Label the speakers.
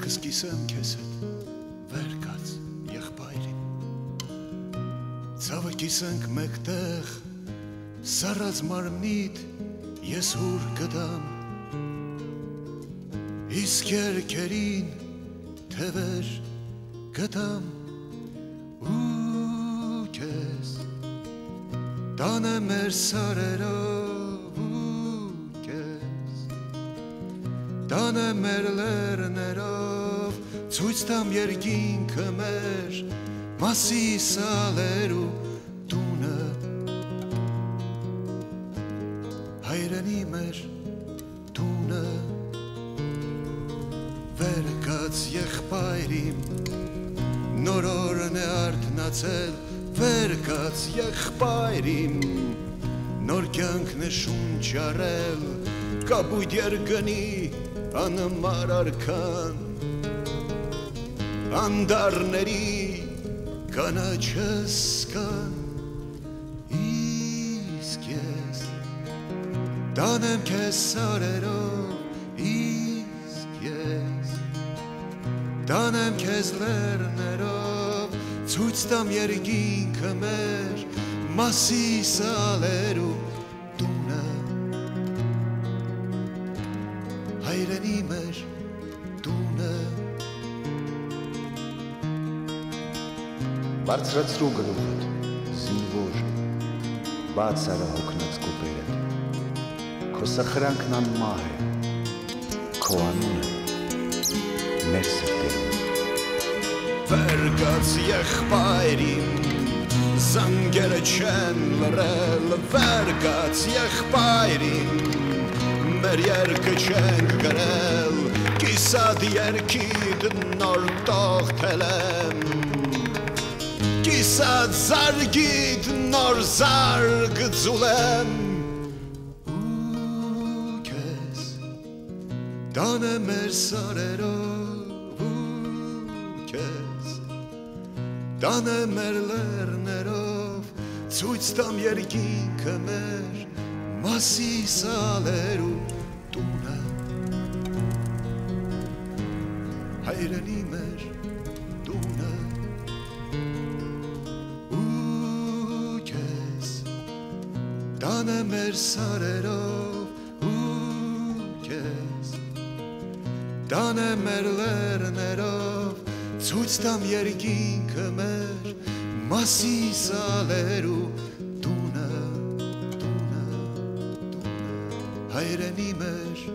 Speaker 1: կսկիսեմ քեզ հետ վեր կաց եղբայրին ցավը կիսենք մեկտեղ սառած մարմնիդ ես ուր կդամ իսկ երկերին թևեր կդամ ու քեզ տանեմ մեր սարերով ու քեզ տանեմ մեր լեռներով ցույց տամ երկինքը մեր մասի սալերու տունը հայրենի մեր տունը վեր կաց եղբայրիմ նոր օրն է արթնացել վեր կաց եղբայրիմ նոր կյանքն է շունչ առել կապույտ երկնի անմար արքան անդառների կանաչս կան իսկ ես տանեմ քեզ սարերով իսկ ես տանեմ քեզ լեռներով ցույց տամ երկինքը մեր մասի սալերու տունը հայրենի մեր տունը
Speaker 2: Բարձրացրու գլուխդ, զինվոր, բաց արա հոգնած կոպերդ, քո սխրանքն անմահ է, քո անունը մեր սրտերում։
Speaker 1: Վեր կաց եղբայրիմ, զանգերը չեն լռել, վեր կաց եղբայրիմ, մեր երկը չենք գրել, կիսատ երկիդ նոր տողթել եմ, Կիսատ զարգիդ նոր զարգ ձուլեմ ու քեզ տանեմ մեր սարերով ու քեզ տանեմ մեր լեռներով ցույց տամ երկինքը մեր մասի սալերու տունը հայրենի մեր տունը Տանեմ մեր սարերով ու քեզ Տանեմ մեր լեռներով ցույց տամ երկինքը մեր մասի սալերու տունը հայրենի մեր